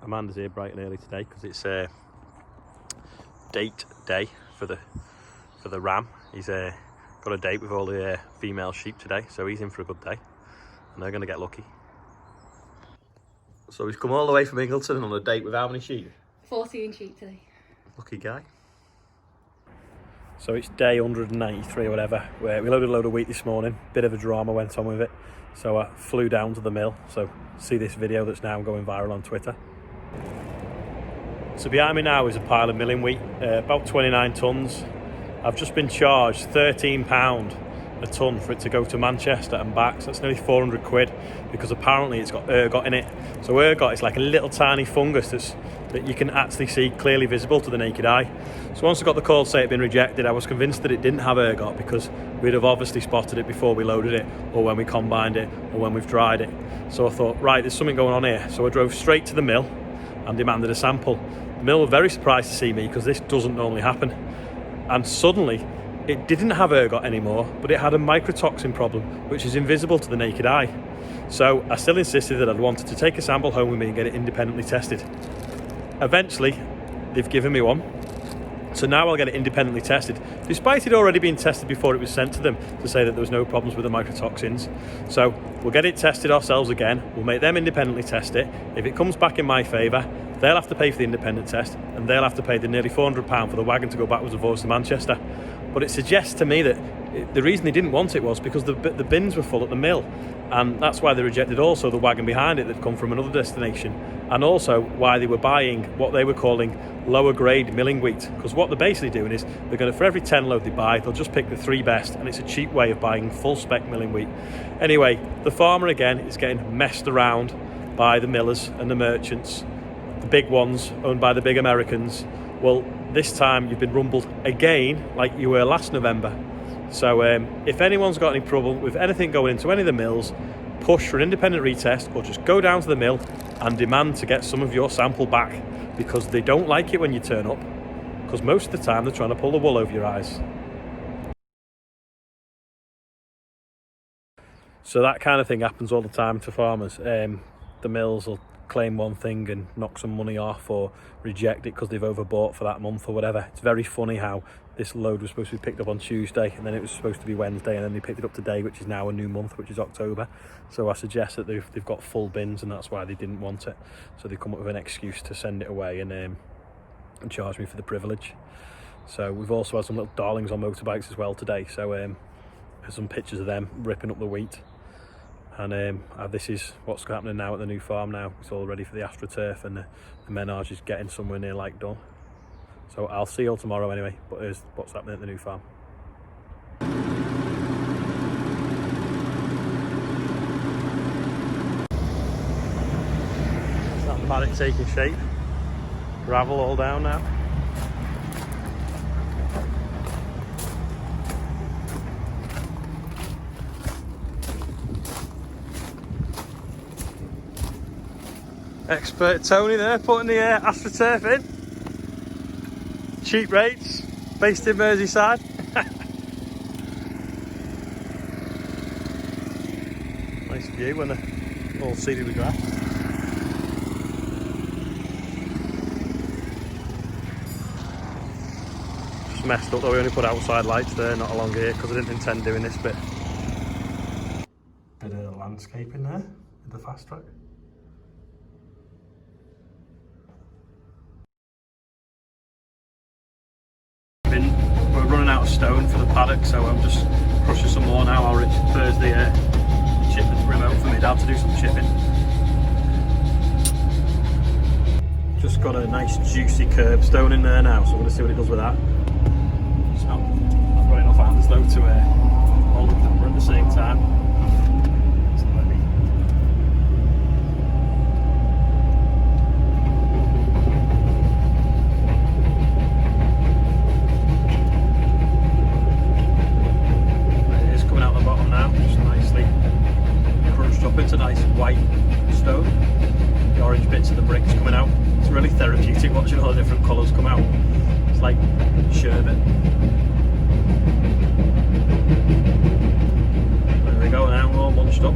Amanda's here bright and early today because it's date day for the ram. He's got a date with all the female sheep today, so he's in for a good day and they're going to get lucky. So he's come all the way from Ingleton on a date with how many sheep? 14 sheep today. Lucky guy. So it's day 193 or whatever. We loaded a load of wheat this morning. Bit of a drama went on with it. So I flew down to the mill. So see this video that's now going viral on Twitter. So behind me now is a pile of milling wheat, about 29 tonnes. I've just been charged £13 a tonne for it to go to Manchester and back. So that's nearly 400 quid because apparently it's got ergot in it. So ergot is like a little tiny fungus that you can actually see clearly visible to the naked eye. So once I got the call to say it had been rejected, I was convinced that it didn't have ergot because we'd have obviously spotted it before we loaded it, or when we combined it, or when we've dried it. So I thought, right, there's something going on here. So I drove straight to the mill and demanded a sample. The mill were very surprised to see me because this doesn't normally happen. And suddenly, it didn't have ergot anymore, but it had a mycotoxin problem, which is invisible to the naked eye. So I still insisted that I'd wanted to take a sample home with me and get it independently tested. Eventually, they've given me one. So now I'll get it independently tested, despite it already being tested before it was sent to them to say that there was no problems with the mycotoxins. So we'll get it tested ourselves again. We'll make them independently test it. If it comes back in my favour, they'll have to pay for the independent test, and they'll have to pay the nearly £400 for the wagon to go backwards and forwards to Manchester. But it suggests to me that the reason they didn't want it was because the bins were full at the mill, and that's why they rejected also the wagon behind it that come from another destination, and also why they were buying what they were calling lower grade milling wheat, because what they're basically doing is they're going to, for every 10 load they buy, they'll just pick the 3 best, and it's a cheap way of buying full spec milling wheat. Anyway, the farmer again is getting messed around by the millers and the merchants, the big ones owned by the big Americans. Well, this time you've been rumbled again like you were last November. So if anyone's got any trouble with anything going into any of the mills, push for an independent retest or just go down to the mill and demand to get some of your sample back, because they don't like it when you turn up, because most of the time they're trying to pull the wool over your eyes. So that kind of thing happens all the time to farmers. The mills will claim one thing and knock some money off, or reject it because they've overbought for that month or whatever. It's very funny how this load was supposed to be picked up on Tuesday, and then it was supposed to be Wednesday, and then they picked it up today, which is now a new month, which is October. So I suggest that they've got full bins, and that's why they didn't want it. So they come up with an excuse to send it away and charge me for the privilege. So we've also had some little darlings on motorbikes as well today. So there's some pictures of them ripping up the wheat. And this is what's happening now at the new farm now. It's all ready for the AstroTurf, and the menage is getting somewhere near like done. So I'll see you all tomorrow anyway, but here's what's happening at the new farm. Is that paddock taking shape? Gravel all down now. Expert Tony there putting the AstroTurf in. Cheap rates, based in Merseyside. Nice view when they're all seeded with grass. Just messed up though, we only put outside lights there, not along here, because I didn't intend doing this bit. Bit of landscaping there with the fast track. We're running out of stone for the paddock, so I'm just crushing some more now. I'll Thursday shipment remote for me dad to do some chipping. Just got a nice juicy curbstone in there now, so I'm going to see what it does with that. So I've got enough hands though to hold the camera at the same time. So let me. It's a nice white stone. The orange bits of the bricks coming out. It's really therapeutic watching all the different colours come out. It's like sherbet. There we go now, we're all munched up.